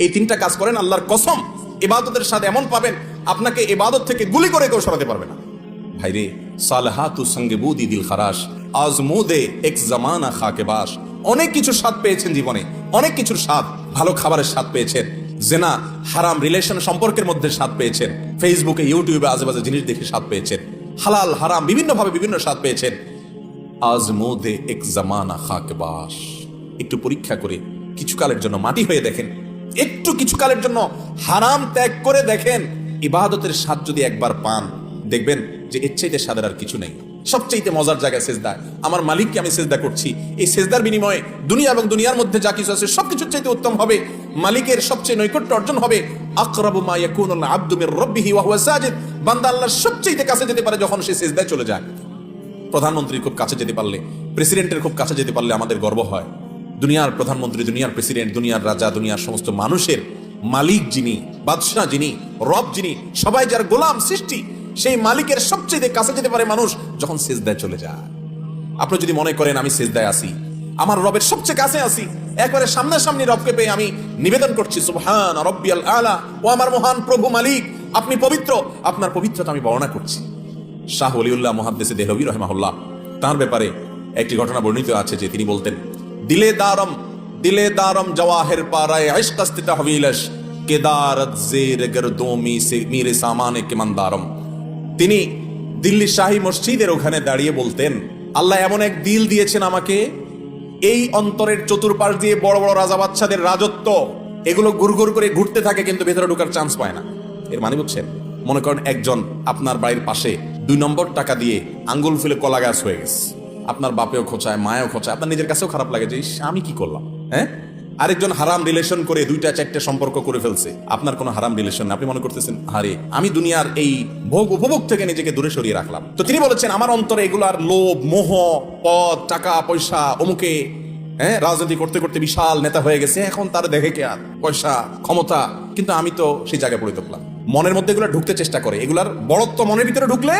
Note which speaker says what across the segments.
Speaker 1: এই তিনটা কাজ করেন, আল্লাহর কসম ইবাদতের সাথে এমন পাবেন আপনাকে ইবাদত থেকে গুলি করে কেউ সরাতে পারবে না। ভাইরে, সালহাতু সঙ্গে বুদি দিল খারাস আজমুদে এক জামানা খাকে বাস। অনেক কিছুর স্বাদ পেয়েছেন জীবনে, অনেক কিছুর স্বাদ, ভালো খাবারের স্বাদ পেয়েছেন, জেনা হারাম রিলেশন সম্পর্কের মধ্যে স্বাদ পেয়েছেন, ফেসবুকে ইউটিউবে আজেবাজে জিনিস দেখে স্বাদ পেয়েছেন, হালাল হারাম বিভিন্ন ভাবে বিভিন্ন স্বাদ পেয়েছেন। আজমুদে এক জামানা খাকে বাস। একটু পরীক্ষা করে কিছুকালের জন্য মাটি হয়ে দেখেন, একটু কিছুকালের জন্য হারাম ত্যাগ করে দেখেন, ইবাদতের স্বাদ যদি একবার পান, দেখবেন যে এর চাইতে স্বাদের আর কিছু নেই। সবচাইতে মজার জায়গায় সেজদা। আমার মালিককে আমি সেজদা করছি, এই সেজদার বিনিময়ে দুনিয়া এবং দুনিয়ার মধ্যে যা কিছু আছে সবকিছুর চাইতে উত্তম হবে, মালিকের সবচেয়ে নৈকট্য অর্জন হবে। আকরাবু মা ইয়াকুনুল আবদু মির রাব্বিহি ওয়া হুয়া সাজিদ। বান্দা আল্লাহর সবচাইতে কাছে যেতে পারে যখন সে সেজদায় চলে যায়। প্রধানমন্ত্রীর খুব কাছে যেতে পারলে, প্রেসিডেন্টের খুব কাছে যেতে পারলে আমাদের গর্ব হয়। দুনিয়ার প্রধানমন্ত্রী, দুনিয়ার প্রেসিডেন্ট, দুনিয়ার রাজা, দুনিয়ার সমস্ত মানুষের মালিক যিনি, বাদশাহ যিনি, রব যিনি, সবাই যার গোলাম সৃষ্টি, সেই মালিকের সবচেয়ে কাছে যেতে পারে মানুষ যখন সিজদায় চলে যায়। আপনি যদি মনে করেন আমি সিজদায় আছি, আমার রবের সবচেয়ে কাছে আছি, একবারে সামনাসামনি রবকে পেয়ে আমি নিবেদন করছি সুবহান রাব্বিয়াল আলা, ও আমার মহান প্রভু মালিক, আপনি পবিত্র, আপনার পবিত্রতা আমি বর্ণনা করছি। শাহ ওলিউল্লাহ মুহাদ্দিস দেহলভী রাহিমাহুল্লাহ, তার ব্যাপারে একটি ঘটনা বর্ণিত আছে যে তিনি বলতেন, দিলে দারম জওয়াহির পারায়ে ইশক আস্তি তাহবিলশ কেদারত জের গরদোমি সে মিরে সামানে কিমানদারম। তিনি দিল্লি শাহী মসজিদের ওখানে দাঁড়িয়ে বলতেন, আল্লাহ এমন এক দিল দিয়েছেন আমাকে, এই অন্তরের চতুর্পাশ দিয়ে বড় বড় রাজা বাদশাদের রাজত্ব, এগুলো গুড়গুড় করে ঘুরতে থাকে কিন্তু ভেতরে ঢোকার চান্স পায় না। এর মানে বুঝছেন? মনে করেন একজন আপনার বাড়ির পাশে 2 নম্বর টাকা দিয়ে আঙ্গুল ফুলে কলা গাছ হয়ে গেছে, আপনার বাপেও খোঁচায়, মায়েও খোঁচায়, আপনার নিজের কাছেও খারাপ লাগে যে আমি কি করলাম। হ্যাঁ, আরেকজন হারাম রিলেশন করে 2টা 4টে সম্পর্ক করে ফেলছে, আপনার কোনো হারাম রিলেশন, আপনি মনে করতেছেন আরে আমি দুনিয়ার এই ভোগ উপভোগ থেকে নিজেকে দূরে সরিয়ে রাখলাম। তো তিনি বলেছেন আমার অন্তরে এগুলার লোভ, মোহ, পদ, টাকা পয়সা, অমুকে রাজনীতি করতে করতে বিশাল নেতা হয়ে গেছে, এখন তার দেখে কে আর পয়সা ক্ষমতা, কিন্তু আমি তো সেই জায়গায় পড়ে থাকলাম। মনের মধ্যে এগুলো ঢুকতে চেষ্টা করে, এগুলার বড়ত্ব মনের ভিতরে ঢুকলে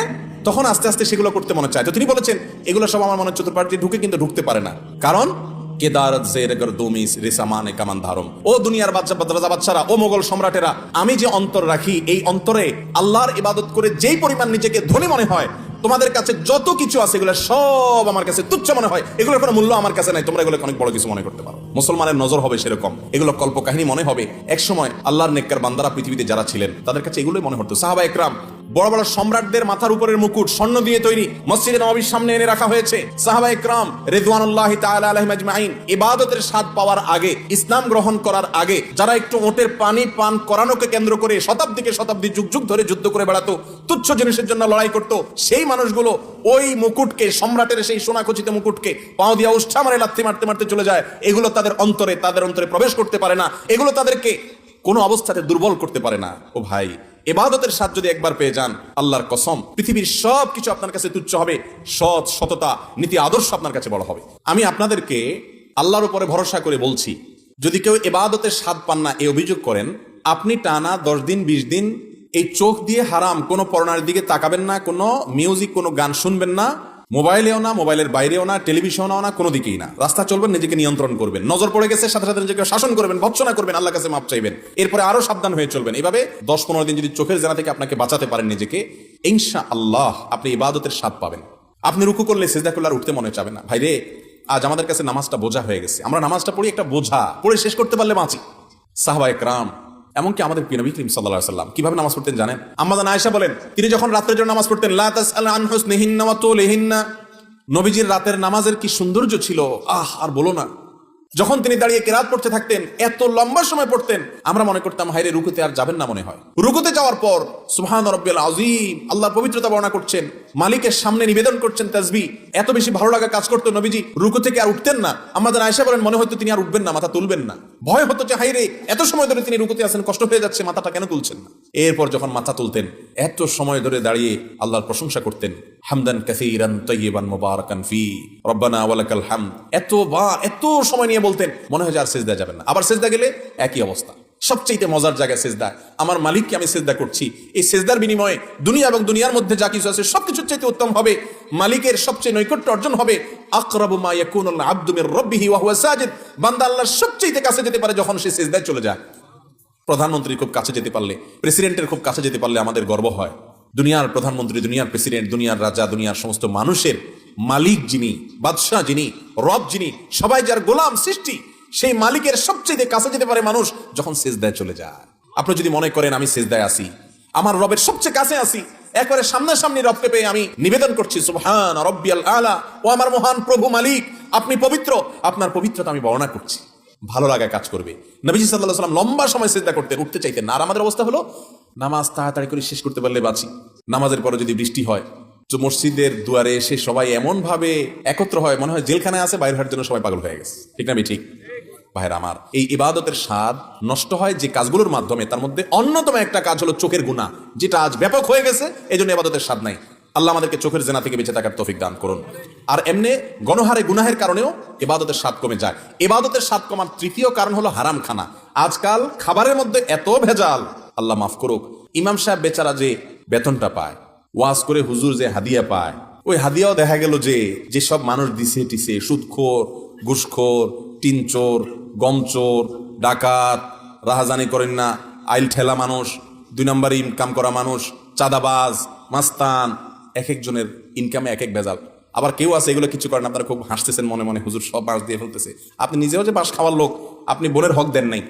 Speaker 1: তখন আস্তে আস্তে সেগুলো করতে মনে চায়। তো তিনি বলেছেন এগুলো সব আমার মনের চতুর্পাশ দিয়ে ঢুকে কিন্তু ঢুকতে পারে না, কারণ কেদারত জের গরদোমিস রিসামানে কামানধারম। ও দুনিয়ার রাজা বাদশারা, ও মোগল সম্রাটেরা, আমি যে অন্তর রাখি, এই অন্তরে আল্লাহর ইবাদত করে যেই পরিমাণ নিজেকে ধনী মনে হয়, তোমাদের কাছে যত কিছু আছে এগুলো সব আমার কাছে তুচ্ছ মনে হয়, এগুলোর কোনো মূল্য আমার কাছে নাই, তোমরা এগুলোকে অনেক বড় কিছু মনে করতে পারো। মুসলমানের নজর হবে সেরকম, এগুলো কল্প কাহিনী মনে হবে। একসময় আল্লাহর নেককার বান্দারা পৃথিবীতে যারা ছিলেন তাদের কাছে এগুলোই মনে হতো। সাহাবা একরাম, বড় বড় সম্রাটদের মাথার উপরের মুকুট স্বর্ণ দিয়ে তৈরি মসজিদে নববীর সামনে এনে রাখা হয়েছে। সাহাবা একরাম রিদওয়ানুল্লাহি তাআলা আলাইহিম আজমাইন ইবাদতের স্বাদ পাওয়ার আগে, ইসলাম গ্রহণ করার আগে, যারা একটু ওটের পানি পান করানোকে কেন্দ্র করে শতাব্দীকে শতাব্দী যুগ যুগ ধরে যুদ্ধ করে বেড়াতো, তুচ্ছ জিনিসের জন্য লড়াই করত, সেই মানুষগুলো ওই মুকুটকে, সম্রাটের সেই সোনাখচিত মুকুটকে পাও দিয়া উষ্ঠা মারে লাথি মারতে মারতে চলে যায়। এগুলো তাদের অন্তরে প্রবেশ করতে পারে না, এগুলো তাদেরকে কোনো অবস্থাতে দুর্বল করতে পারে না। ও ভাই, ইবাদতের স্বাদ যদি একবার পেয়ে যান, আল্লাহর কসম পৃথিবীর সব কিছু আপনার কাছে তুচ্ছ হবে, সৎ, সততা, নীতি, আদর্শ আপনার কাছে বড় হবে। আমি আপনাদেরকে আল্লাহর উপরে ভরসা করে বলছি, যদি কেউ ইবাদতের স্বাদ পান না এই অভিযোগ করেন, আপনি টানা 10 দিন 20 দিন এই চোখ দিয়ে হারাম কোনো পর্নোর দিকে তাকাবেন না, কোনো মিউজিক, কোনো গান শুনবেন না, মোবাইলেও না, মোবাইলের বাইরেও না, টেলিভিশনেও না, কোনো দিকেই না। রাস্তা চলবেন, নিজেকে নিয়ন্ত্রণ করবেন, নজর পড়ে গেছে সাথে সাথে নিজেকে শাসন করবেন, ভৎসনা করবেন, আল্লাহর কাছে মাপ চাইবেন, এরপরে আরো সাবধান হয়ে চলবেন। এইভাবে 10-15 দিন যদি চোখের জেনা থেকে আপনাকে বাঁচাতে পারেন নিজেকে, ইনশাআল্লাহ আপনি ইবাদতের স্বাদ পাবেন। আপনি রুকু করলে সিজদা করলে আর উঠতে মনে চাবে না। ভাই রে, আজ আমাদের কাছে নামাজটা বোঝা হয়ে গেছে, আমরা নামাজটা পড়ি একটা বোঝা, পড়ে শেষ করতে পারলে বাঁচি। সাহাবা একরাম, এমনকি আমাদের প্রিয় নবী করিম সাল্লাল্লাহু আলাইহি ওয়াসাল্লাম কিভাবে নামাজ পড়তেন জানেন? আম্মা জান আয়েশা বলেন, তিনি যখন রাতের জন্য নামাজ পড়তেন, লা তাসআল আন হুসনিহিন্না ওয়া তুলিহিন্না, নবীজির রাতের নামাজের কি সৌন্দর্য ছিল, আর বলো না। যখন তিনি দাঁড়িয়ে কিরাত পড়তে থাকতেন, এত লম্বা সময় পড়তেন, আমরা মনে করতাম হায়রে রুকুতে আর যাবেন না মনে হয়। রুকুতে যাওয়ার পর সুবহান রাব্বিয়াল আযীম, আল্লাহর পবিত্রতা বর্ণনা করছেন, মালিকের সামনে নিবেদন করছেন তাসবিহ, এত বেশি ভালো লাগা কাজ করতো, নবীজি রুকু থেকে আর উঠতেন না। আমাদের আয়েশা বলেন, মনে হতো তিনি আর উঠবেন না, মাথা তুলবেন না, ভয় হতো যে হায়রে এত সময় ধরে তিনি রুকুতে আছেন, কষ্ট হয়ে যাচ্ছে, মাথাটা কেন তুলছেন না। এরপর যখন মাথা তুলতেন, এত সময় ধরে দাঁড়িয়ে আল্লাহর প্রশংসা করতেন, হামদান কাসীরান তাইয়িবান মুবারাকান ফি রব্বানা ওয়া লাকাল হামদ, এত সময় নিয়ে বলতেন, মনে হয় যে আর সিজদা যাবেন না। আবার সিজদা গেলে একই অবস্থা। সবচেয়ে মজার জায়গায় সিজদা। আমার মালিককে আমি সিজদা করছি, এই সিজদার বিনিময়ে দুনিয়া এবং দুনিয়ার মধ্যে যা কিছু আছে সবকিছুর চাইতে উত্তম হবে, মালিকের সবচেয়ে নৈকট্য অর্জন হবে। আকরাবু মা ইয়াকুনুল আবদু মির রাব্বিহি ওয়া হুয়া সাজিদ। বান্দা আল্লাহর সবচেয়ে কাছে যেতে পারে যখন সে সিজদায় চলে যায়। প্রধানমন্ত্রীর খুব কাছে যেতে পারলে, প্রেসিডেন্টের খুব কাছে যেতে পারলে আমাদের গর্ব হয়। দুনিয়ার প্রধানমন্ত্রী, দুনিয়ার প্রেসিডেন্ট, দুনিয়ার রাজা, দুনিয়ার সমস্ত মানুষের মালিক যিনি, বাদশাহ যিনি, রব যিনি, সবাই যার গোলাম সৃষ্টি, সেই মালিকের সবচেয়ে কাছে যেতে পারে মানুষ যখন সিজদায় চলে যায়। আপনি যদি মনে করেন আমি সিজদায় আসি, আমার রবের সবচেয়ে কাছে আসি, একবারে সামনাসামনি রবকে পেয়ে আমি নিবেদন করছি সুবহান রাব্বিয়াল আলা, ও আমার মহান প্রভু মালিক, আপনি পবিত্র, আপনার পবিত্রতা আমি বর্ণনা করছি, ভালো লাগা কাজ করবে। নবীজি সাল্লাল্লাহু আলাইহি ওয়াসাল্লাম লম্বা সময় সিজদা করতেন, উঠতে চাইতেন না। আর আমাদের অবস্থা হলো নামাজ তাড়াতাড়ি করে শেষ করতে পারলে বাঁচি, নামাজের পরে যদি বৃষ্টি হয় তো মসজিদের দুয়ারে এসে সবাই এমন ভাবে একত্র হয়, মনে হয় জেলখানায় আছে, বাইরে হওয়ার জন্য সবাই পাগল হয়ে গেছে। ঠিক না? আমি ঠিক? ভাইরা আমার, এই ইবাদতের স্বাদ নষ্ট হয় যে কাজগুলোর মাধ্যমে, তার মধ্যে অন্যতম একটা কাজ হলো চোখের গুনাহ, যেটা আজ ব্যাপক হয়ে গেছে। এই জন্য ইবাদতের স্বাদ নাই। আল্লাহ আমাদেরকে চোখের জেনা থেকে বেঁচে থাকার তৌফিক দান করুন। আর এমনি গণহারে গুনাহের কারণেও ইবাদতের স্বাদ কমে যায়। ইবাদতের স্বাদ কমার তৃতীয় কারণ হলো হারাম খানা। আজকাল খাবারের মধ্যে এত ভেজাল, আল্লাহ মাফ করুক। ইমাম সাহেব বেচারা যে বেতনটা পায়, ওয়াজ করে হুজুর যে হাদিয়া পায়, ওই হাদিয়াও দেখা গেল যে যেসব মানুষ দিছে টিছে, সুদখোর, ঘুষখোর, টিনচোর, গমচোর, ডাকাত, রাহাজানি করেন না, আইল ঠেলা মানুষ, 2 নম্বরে ইনকাম করা মানুষ, চাঁদাবাজ, মাস্তান, এক একজনের ইনকামে এক এক ভেজাল। আবার কেউ আছে এগুলো কিছু করেন, আপনারা খুব হাসতেছেন মনে মনে, হুজুর সব বাঁশ দিয়ে ফেলতেছে। আপনি নিজেও যে বাঁশ খাওয়ার লোক, আপনি বোনের হক দেন নাই,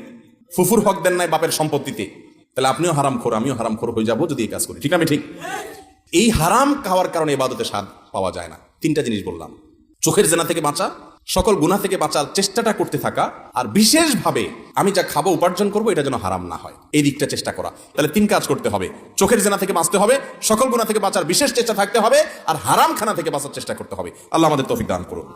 Speaker 1: ফুফুর হক দেন নাই বাপের সম্পত্তিতে, তাহলে আপনিও হারামখোর, আমিও হারামখোর হয়ে যাবো যদি এই কাজ করি। ঠিক আমি ঠিক? এই হারাম খাওয়ার কারণে ইবাদতে স্বাদ পাওয়া যায় না। 3টা জিনিস বললাম: চোখের জেনা থেকে বাঁচা, সকল গুনাহ থেকে বাঁচার চেষ্টাটা করতে থাকা, আর বিশেষভাবে আমি যা খাবো উপার্জন করবো এটা যেন হারাম না হয়, এই দিকটা চেষ্টা করা। তাহলে 3 কাজ করতে হবে: চোখের জেনা থেকে বাঁচতে হবে, সকল গুনাহ থেকে বাঁচার বিশেষ চেষ্টা থাকতে হবে, আর হারাম খানা থেকে বাঁচার চেষ্টা করতে হবে। আল্লাহ আমাদের তৌফিক দান করুন।